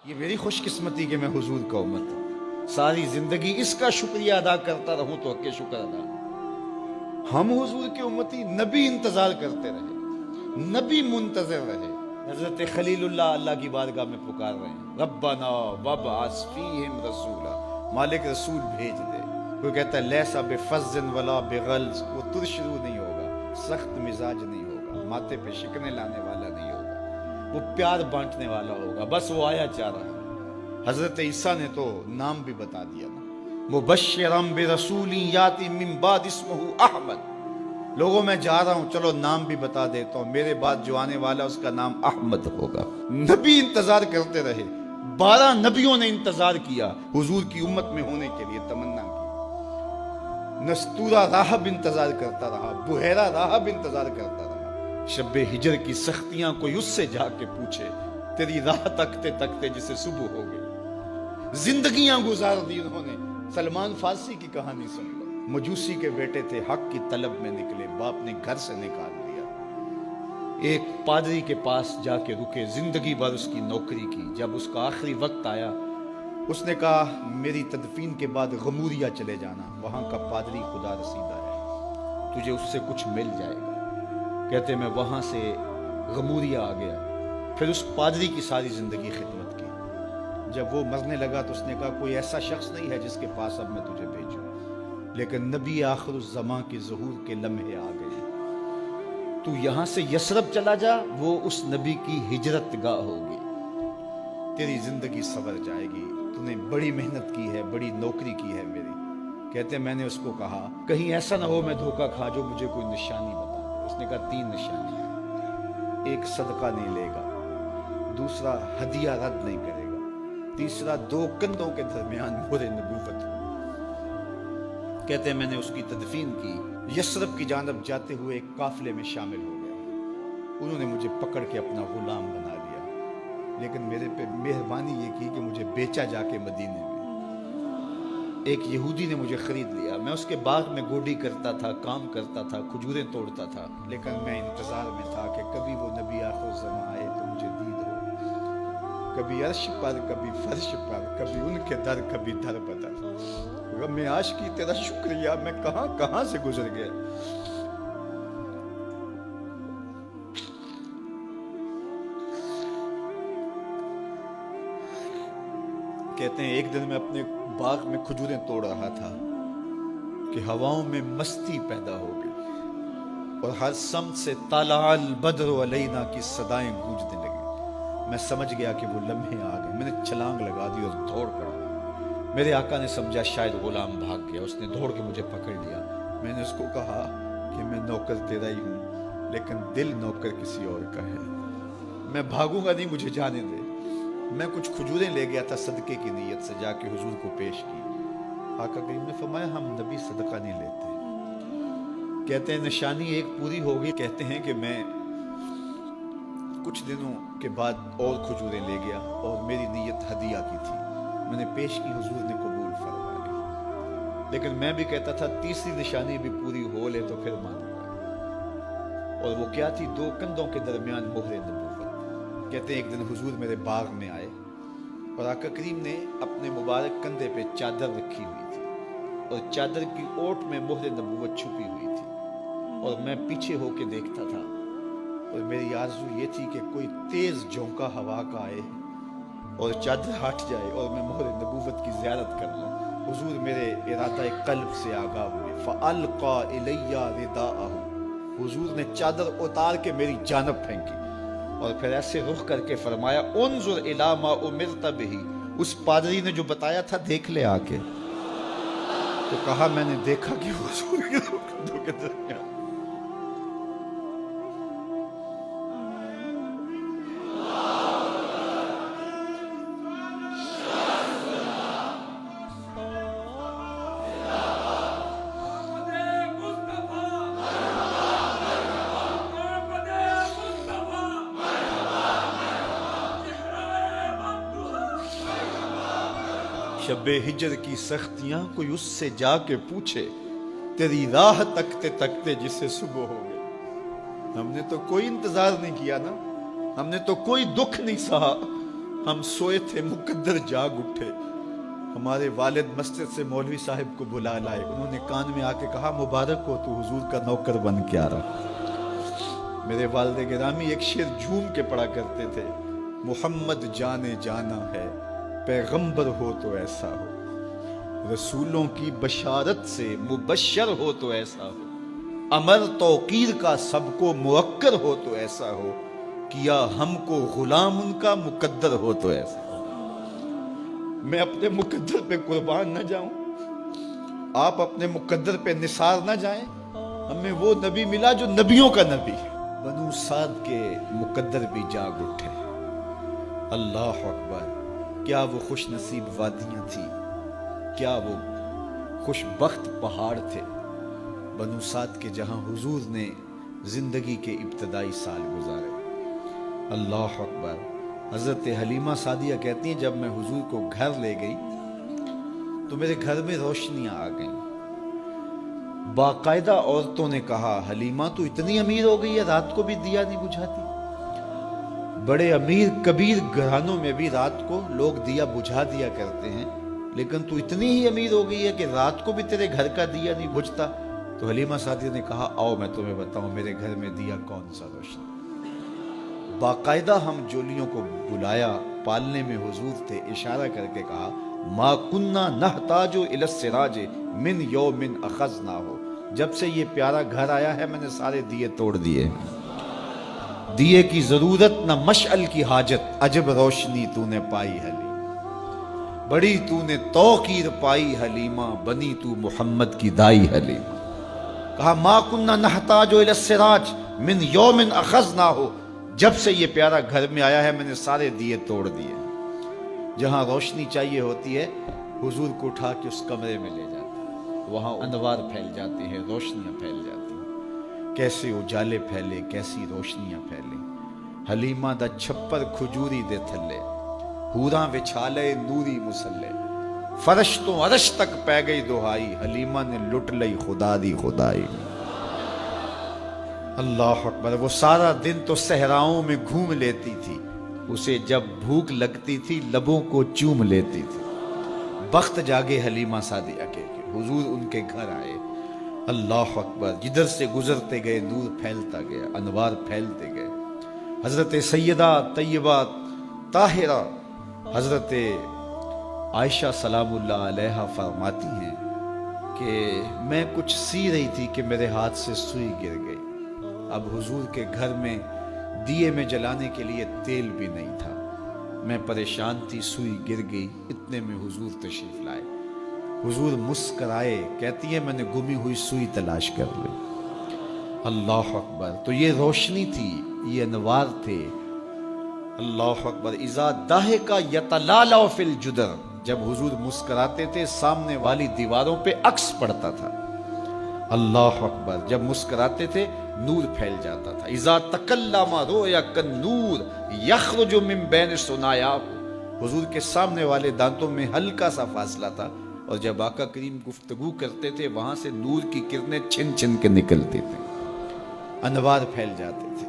یہ میری خوش قسمتی کہ میں حضور کا امت ہوں، ساری زندگی اس کا شکریہ ادا کرتا رہوں تو حق شکر ادا۔ ہم حضور کے امتی، نبی انتظار کرتے رہے، نبی منتظر رہے۔ حضرت خلیل اللہ کی بارگاہ میں پکار رہے ہیں، ربنا وابعث فیہم رسولا، مالک رسول بھیج دے۔ کوئی کہتا ہے لیسا بفظ ولا بغلظ، وہ ترشرو نہیں ہوگا، سخت مزاج نہیں ہوگا، ماتھے پہ شکنے لانے والا نہیں ہوگا، وہ پیار بانٹنے والا ہوگا، بس وہ آیا چاہ رہا ہے۔ حضرت عیسیٰ نے تو نام بھی بتا دیا نا، مبشرم برسول یاتی من بعد اسمہ احمد، لوگوں میں جا رہا ہوں، چلو نام بھی بتا دیتا ہوں، میرے بعد جو آنے والا اس کا نام احمد ہوگا۔ نبی انتظار کرتے رہے، 12 نبیوں نے انتظار کیا حضور کی امت میں ہونے کے لیے، تمنا کی۔ نستورہ راہب انتظار کرتا رہا، بحیرہ راہب انتظار کرتا رہا۔ شب ہجر کی سختیاں کوئی اس سے جا کے پوچھے، تیری راہ تکتے تکتے جسے صبح ہو گئی۔ زندگیاں گزار دی انہوں نے۔ سلمان فارسی کی کہانی سن لو، مجوسی کے بیٹے تھے، حق کی طلب میں نکلے، باپ نے گھر سے نکال دیا، ایک پادری کے پاس جا کے رکے، زندگی بھر اس کی نوکری کی۔ جب اس کا آخری وقت آیا، اس نے کہا میری تدفین کے بعد غموریہ چلے جانا، وہاں کا پادری خدا رسیدہ ہے، تجھے اس سے کچھ مل جائے گا۔ کہتے میں وہاں سے غموریہ آ گیا، پھر اس پادری کی ساری زندگی خدمت کی۔ جب وہ مرنے لگا تو اس نے کہا کوئی ایسا شخص نہیں ہے جس کے پاس اب میں تجھے بھیجوں، لیکن نبی آخر الزماں کے ظہور کے لمحے آ گئے، تو یہاں سے یثرب چلا جا، وہ اس نبی کی ہجرت گاہ ہوگی، تیری زندگی سنور جائے گی، تو نے بڑی محنت کی ہے، بڑی نوکری کی ہے میری۔ کہتے میں نے اس کو کہا کہیں ایسا نہ ہو میں دھوکہ کھا جو مجھے کوئی نشانی بتا دے۔ اس نے کہا 3 نشانیاں، ایک صدقہ نہیں لے گا، دوسرا ہدیہ رد نہیں کرے گا، تیسرا 2 کندھوں کے درمیان مہر نبوت ہو۔ کہتے ہیں میں نے اس کی تدفین کی، یثرب کی جانب جاتے ہوئے ایک قافلے میں شامل ہو گیا، انہوں نے مجھے پکڑ کے اپنا غلام بنا لیا، لیکن میرے پہ مہربانی یہ کی کہ مجھے بیچا جا کے مدینے میں۔ ایک یہودی نے مجھے خرید لیا، میں اس کے باغ میں گوڈی کرتا تھا، کام کرتا تھا، کھجوریں توڑتا تھا، لیکن میں انتظار میں تھا کہ کبھی وہ نبی آخر الزماں آئے تو مجھے دید ہو، کبھی عرش پر، کبھی فرش پر، کبھی ان کے در، کبھی در بدر۔ غم عاشقی تیرا شکریہ، میں کہاں کہاں سے گزر گیا۔ کہتے ہیں ایک دن میں اپنے باغ میں کھجوریں توڑ رہا تھا کہ ہواؤں میں مستی پیدا ہو گئی، اور ہر سمت سے طلع البدر علینا کی صدائیں گونجنے لگی۔ میں سمجھ گیا کہ وہ لمحے آ گئے، میں نے چھلانگ لگا دی اور دوڑ پڑا۔ میرے آقا نے سمجھا شاید غلام بھاگ گیا، اس نے دوڑ کے مجھے پکڑ لیا۔ میں نے اس کو کہا کہ میں نوکر تیرا ہی ہوں، لیکن دل نوکر کسی اور کا ہے، میں بھاگوں گا نہیں، مجھے جانے دے۔ میں کچھ کھجوریں لے گیا تھا صدقے کی نیت سے، جا کے حضور کو پیش کی۔ آقا کریم نے فرمایا ہم نبی صدقہ نہیں لیتے۔ کہتے ہیں نشانی ایک پوری ہو گئی، کہتے ہیں کہ میں کچھ دنوں کے بعد اور کھجوریں لے گیا، اور میری نیت ہدیہ کی تھی، میں نے پیش کی، حضور نے قبول فرما لی۔ لیکن میں بھی کہتا تھا تیسری نشانی بھی پوری ہو لے تو پھر مانوں گا، اور وہ کیا تھی؟ 2 کندھوں کے درمیان مہر نبوت۔ کہتے ہیں ایک دن حضور میرے باغ میں آئے، اور آقا کریم نے اپنے مبارک کندھے پہ چادر رکھی ہوئی تھی، اور چادر کی اوٹ میں مہر نبوت چھپی ہوئی تھی، اور میں پیچھے ہو کے دیکھتا تھا، اور میری آرزو یہ تھی کہ کوئی تیز جھونکا ہوا کا آئے اور چادر ہٹ جائے اور میں مہر نبوت کی زیارت کر لوں۔ حضور میرے ارادہ قلب سے آگاہ ہوئے، فَأَلْقَى إِلَيَّ رِدَاءَهُ، حضور نے چادر اتار کے میری جانب پھینکی، اور پھر ایسے رخ کر کے فرمایا انظر الی ما امرت بہ، اس پادری نے جو بتایا تھا دیکھ لے آ کے۔ تو کہا میں نے دیکھا کہ حضور کے کندھوں کے درمیان۔ شب ہجر کی سختیاں کوئی اس سے جا کے پوچھے، تیری راہ تکتے تکتے جسے صبح ہو گئی۔ ہم نے تو کوئی انتظار نہیں کیا نا، ہم نے تو کوئی دکھ نہیں سہا، ہم سوئے تھے مقدر جاگ اٹھے، ہمارے والد مسجد سے مولوی صاحب کو بلا لائے، انہوں نے کان میں آ کے کہا مبارک ہو تو حضور کا نوکر بن کے آ رہا۔ میرے والد گرامی ایک شعر جھوم کے پڑھا کرتے تھے، محمد جانے جانا ہے پیغمبر ہو تو ایسا ہو، رسولوں کی بشارت سے مبشر ہو تو ایسا ہو، امر توقیر کا سب کو موکر ہو تو ایسا ہو، کیا ہم کو غلام ان کا مقدر ہو تو ایسا ہو۔ میں اپنے مقدر پہ قربان نہ جاؤں، آپ اپنے مقدر پہ نثار نہ جائیں، ہمیں وہ نبی ملا جو نبیوں کا نبی ہے۔ بنو سعد کے مقدر بھی جاگ اٹھے، اللہ اکبر، کیا وہ خوش نصیب وادیاں تھی، کیا وہ خوش بخت پہاڑ تھے بنو سعد کے، جہاں حضور نے زندگی کے ابتدائی سال گزارے۔ اللہ اکبر۔ حضرت حلیمہ سعدیہ کہتی ہیں جب میں حضور کو گھر لے گئی تو میرے گھر میں روشنیاں آ گئیں، باقاعدہ عورتوں نے کہا حلیمہ تو اتنی امیر ہو گئی ہے رات کو بھی دیا نہیں بجھاتی۔ بڑے امیر کبیر گھرانوں میں بھی رات کو لوگ دیا بجھا دیا کرتے ہیں، لیکن تو اتنی ہی امیر ہو گئی ہے کہ رات کو بھی تیرے گھر کا دیا نہیں بجھتا۔ تو حلیمہ سعدیہ نے کہا آؤ میں تمہیں بتاؤں میرے گھر میں دیا کون سا روشن۔ باقاعدہ ہم جولیوں کو بلایا، پالنے میں حضور تھے، اشارہ کر کے کہا ما کننا نحتاج الی السراج من یوم اخذناہ، جب سے یہ پیارا گھر آیا ہے میں نے سارے دیے توڑ دیے، دیے کی ضرورت نہ مشعل کی حاجت، عجب روشنی تو نے پائی حلیم، بڑی تو نے توقیر پائی حلیمہ، بنی تو محمد کی دائی حلیم۔ کہا ما کننا نحتاج الی السراج من یوم اخذناہ، جب سے یہ پیارا گھر میں آیا ہے میں نے سارے دیے توڑ دیے۔ جہاں روشنی چاہیے ہوتی ہے حضور کو اٹھا کے اس کمرے میں لے جاتے ہیں، وہاں انوار پھیل جاتے ہیں، روشنیاں پھیل جاتی ہیں، کیسے اجالے پھیلے، کیسی روشنیاں پھیلیں۔ حلیمہ دا چھپر کھجوری دے تھلے، حوراں وچھالے نوری مسلے، فرش تو عرش تک پہ گئی دہائی، حلیمہ نے لٹ لئی خدا دی خدائی۔ اللہ اکبر۔ وہ سارا دن تو صحراؤں میں گھوم لیتی تھی، اسے جب بھوک لگتی تھی لبوں کو چوم لیتی تھی۔ بخت جاگے حلیمہ سعدیہ کے حضور ان کے گھر آئے، اللہ اکبر، جدھر سے گزرتے گئے نور پھیلتا گیا، انوار پھیلتے گئے۔ حضرت سیدہ طیبہ طاہرہ حضرت عائشہ سلام اللہ علیہا فرماتی ہیں کہ میں کچھ سی رہی تھی کہ میرے ہاتھ سے سوئی گر گئی۔ اب حضور کے گھر میں دیے میں جلانے کے لیے تیل بھی نہیں تھا، میں پریشان تھی، سوئی گر گئی، اتنے میں حضور تشریف لائے۔ حضور مسکرائے، کہتی ہے میں نے گمی ہوئی سوئی تلاش کر لی۔ اللہ اکبر۔ تو یہ روشنی تھی، یہ انوار تھے۔ اللہ اکبر۔ اذا ضحک یتلالع فی الجدر، جب حضور مسکراتے تھے سامنے والی دیواروں پہ عکس پڑتا تھا۔ اللہ اکبر۔ جب مسکراتے تھے نور پھیل جاتا تھا۔ اذا تکلم رؤیا کالنور یخرج من بین ثنایاہ، حضور کے سامنے والے دانتوں میں ہلکا سا فاصلہ تھا، اور جب آقا کریم گفتگو کرتے تھے وہاں سے نور کی کرنیں چھن چھن کے نکلتی تھیں، انوار پھیل جاتے تھے۔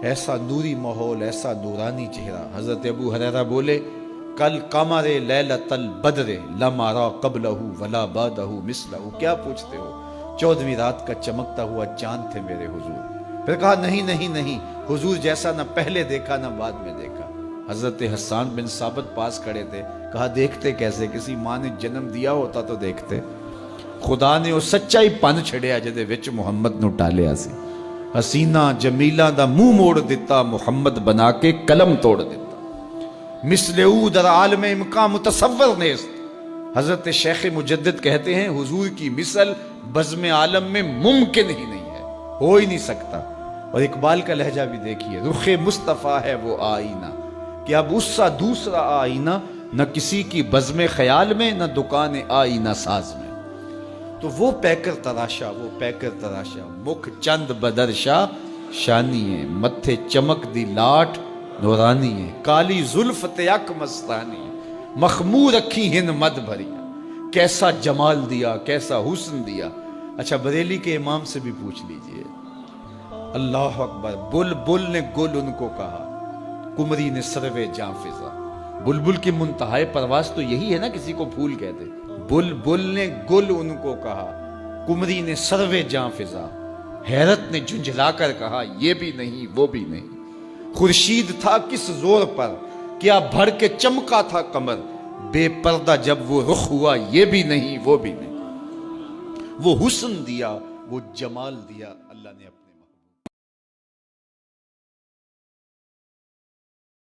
ایسا نوری ماحول، ایسا نورانی چہرہ۔ حضرت ابو ہریرہ بولے کل قمر لیلۃ البدر لم ارى قبلہ ولا بعدہ مثلہ، کیا پوچھتے ہو، 14ویں رات کا چمکتا ہوا چاند تھے میرے حضور۔ پھر کہا نہیں نہیں نہیں، حضور جیسا نہ پہلے دیکھا نہ بعد میں دیکھا۔ حضرت حسان بن ثابت پاس کھڑے تھے، کہا دیکھتے کیسے، کسی ماں نے جنم دیا ہوتا تو دیکھتے۔ خدا نے وہ سچا ہی پن چھڑیا جدے وچ محمد نو ٹالیا سی، حسینہ جمیلہ دا منہ موڑ دیتا، محمد بنا کے قلم توڑ دیتا۔ مثل او در عالم امکان متصور نیست، حضرت شیخ مجدد کہتے ہیں حضور کی مثل بزم عالم میں ممکن ہی نہیں ہے، ہو ہی نہیں سکتا۔ اور اقبال کا لہجہ بھی دیکھیے، رخ مصطفیٰ ہے وہ آئینہ کہ اب اس سا دوسرا آئینہ، نہ کسی کی بزم خیال میں نہ دکان آئینہ ساز میں۔ تو وہ پیکر تراشا، وہ پیکر تراشا، مکھ چند بدرشا شانی ہے، متھے چمک دی لاٹ نورانی ہے، کالی زلف تیک مستانی ہے، مخمور رکھی ہن مد بھری، کیسا جمال دیا، کیسا حسن دیا۔ اچھا بریلی کے امام سے بھی پوچھ لیجئے، اللہ اکبر۔ بل بل نے گل ان کو کہا، کمری نے سروے جاں فضا، بلبل کی منتہائے پرواز تو یہی ہے نا، کسی کو پھول کہہ دے. بلبل نے گل ان کو کہا، کمری نے سروے جاں فضا، حیرت نے جھنجھلا کر کہا یہ بھی نہیں وہ بھی نہیں. خورشید تھا کس زور پر، کیا بھر کے چمکا تھا قمر، بے پردہ جب وہ رخ ہوا یہ بھی نہیں وہ بھی نہیں. وہ حسن دیا وہ جمال دیا اللہ نے اپنا.